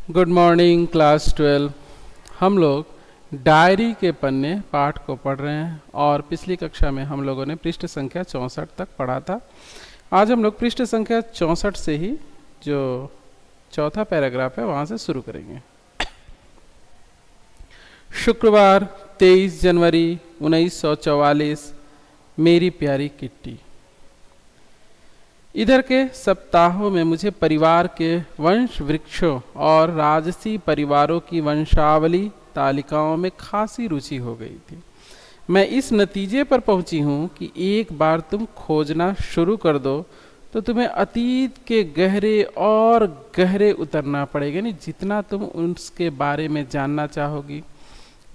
Good morning class 12। हम लोग diary के पन्ने पाठ को पढ़ रहे हैं और पिछली कक्षा में हम लोगों ने पृष्ठ संख्या 64 तक पढ़ा था। आज हम लोग पृष्ठ संख्या 64 से ही जो चौथा पैराग्राफ है वहाँ से शुरू करेंगे। शुक्रवार 23 जनवरी 1944। मेरी प्यारी किट्टी। इधर के सप्ताहों में मुझे परिवार के वंश वृक्षों और राजसी परिवारों की वंशावली तालिकाओं में खासी रुचि हो गई थी। मैं इस नतीजे पर पहुंची हूं कि एक बार तुम खोजना शुरू कर दो तो तुम्हें अतीत के गहरे और गहरे उतरना पड़ेगा। नहीं, जितना तुम उसके बारे में जानना चाहोगी,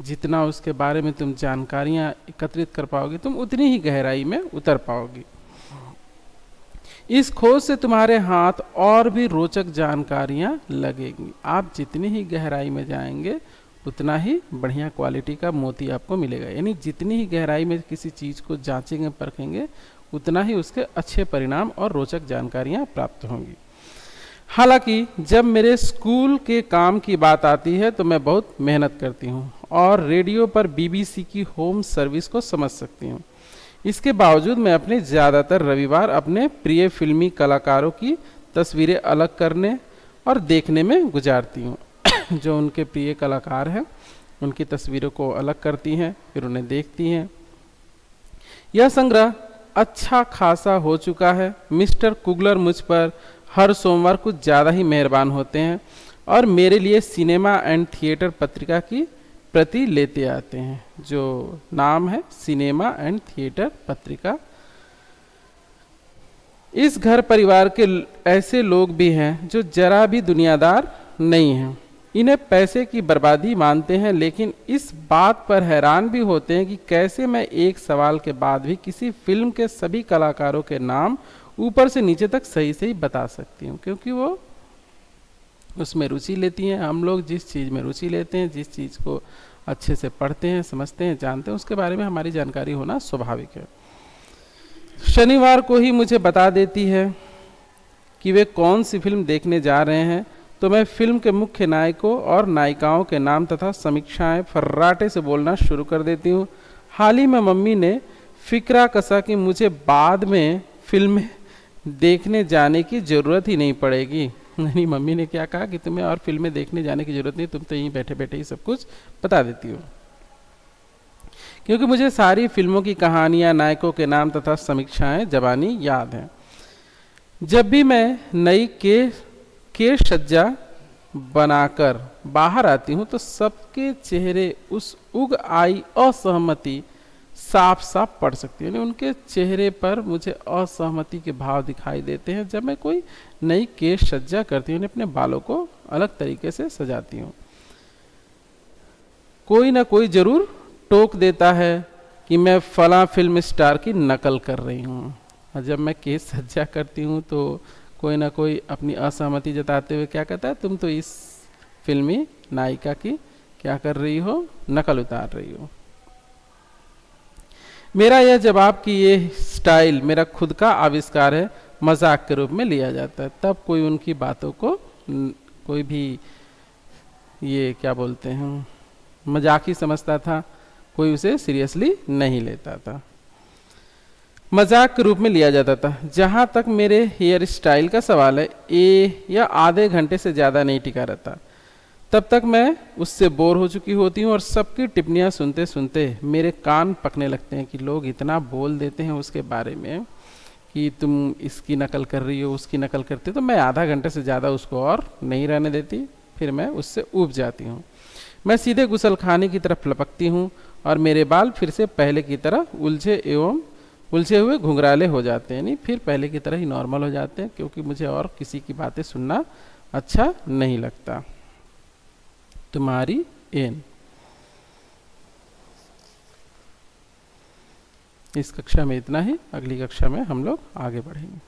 जितना उसके बारे में तुम जानकारियां एकत्रित कर पाओगी, तुम उतनी ही गहराई में उतर पाओगी। इस खोज से तुम्हारे हाथ और भी रोचक जानकारियां लगेंगी। आप जितनी ही गहराई में जाएंगे उतना ही बढ़िया क्वालिटी का मोती आपको मिलेगा। यानी जितनी ही गहराई में किसी चीज़ को जांचेंगे परखेंगे उतना ही उसके अच्छे परिणाम और रोचक जानकारियां प्राप्त होंगी। हालांकि जब मेरे स्कूल के काम की बात आती है तो मैं बहुत मेहनत करती हूँ और रेडियो पर बीबीसी की होम सर्विस को समझ सकती हूँ। इसके बावजूद मैं अपने ज़्यादातर रविवार अपने प्रिय फिल्मी कलाकारों की तस्वीरें अलग करने और देखने में गुजारती हूँ। जो उनके प्रिय कलाकार हैं उनकी तस्वीरों को अलग करती हैं, फिर उन्हें देखती हैं। यह संग्रह अच्छा खासा हो चुका है। मिस्टर कुगलर मुझ पर हर सोमवार कुछ ज़्यादा ही मेहरबान होते हैं और मेरे लिए सिनेमा एंड थिएटर पत्रिका की प्रति लेते आते हैं, जो नाम है सिनेमा एंड थिएटर पत्रिका। इस घर परिवार के ऐसे लोग भी हैं जो जरा भी दुनियादार नहीं हैं। इन्हें पैसे की बर्बादी मानते हैं, लेकिन इस बात पर हैरान भी होते हैं कि कैसे मैं एक सवाल के बाद भी किसी फिल्म के सभी कलाकारों के नाम ऊपर से नीचे तक सही से ही बता सकती हूँ, क्योंकि वो उसमें रुचि लेती हैं। हम लोग जिस चीज़ में रुचि लेते हैं, जिस चीज़ को अच्छे से पढ़ते हैं, समझते हैं, जानते हैं, उसके बारे में हमारी जानकारी होना स्वाभाविक है। शनिवार को ही मुझे बता देती है कि वे कौन सी फिल्म देखने जा रहे हैं, तो मैं फिल्म के मुख्य नायकों और नायिकाओं के नाम तथा समीक्षाएं फर्राटे से बोलना शुरू कर देती हूँ। हाल ही में मम्मी ने फिक्रा कसा कि मुझे बाद में फिल्में देखने जाने की ज़रूरत ही नहीं पड़ेगी। नहीं, मम्मी ने क्या कहा कि तुम्हें और फिल्में देखने जाने की ज़रूरत नहीं, तुम तो यहीं बैठे बैठे ही सब कुछ बता देती हो। क्योंकि मुझे सारी फिल्मों की कहानियाँ, नायकों के नाम तथा समीक्षाएं ज़बानी याद हैं। जब भी मैं नई के सज्जा बनाकर बाहर आती हूँ तो सबके चेहरे उस उग आई असहमति साफ साफ पढ़ सकती है। उनके चेहरे पर मुझे असहमति के भाव दिखाई देते हैं जब मैं कोई नई केश सज्जा करती हूँ, अपने बालों को अलग तरीके से सजाती हूँ। कोई ना कोई जरूर टोक देता है कि मैं फला फिल्म स्टार की नकल कर रही हूँ। और जब मैं केश सज्जा करती हूँ तो कोई ना कोई अपनी असहमति जताते हुए क्या कहता है, तुम तो इस फिल्मी नायिका की क्या कर रही हो, नकल उतार रही हो। मेरा यह जवाब कि ये स्टाइल मेरा खुद का आविष्कार है मजाक के रूप में लिया जाता है। तब कोई उनकी बातों को कोई भी ये क्या बोलते हैं मजाक ही समझता था, कोई उसे सीरियसली नहीं लेता था, मजाक के रूप में लिया जाता था। जहाँ तक मेरे हेयर स्टाइल का सवाल है, या आधे घंटे से ज़्यादा नहीं टिका रहता। तब तक मैं उससे बोर हो चुकी होती हूँ और सबकी टिप्पणियाँ सुनते सुनते मेरे कान पकने लगते हैं कि लोग इतना बोल देते हैं उसके बारे में कि तुम इसकी नकल कर रही हो, उसकी नकल करती हो। तो मैं आधा घंटे से ज़्यादा उसको और नहीं रहने देती, फिर मैं उससे ऊब जाती हूँ। मैं सीधे गुसलखाने की तरफ लपकती हूँ और मेरे बाल फिर से पहले की तरह उलझे हुए घुंघराले हो जाते हैं। नहीं, फिर पहले की तरह ही नॉर्मल हो जाते हैं, क्योंकि मुझे और किसी की बातें सुनना अच्छा नहीं लगता। तुम्हारी एन। इस कक्षा में इतना ही। अगली कक्षा में हम लोग आगे बढ़ेंगे।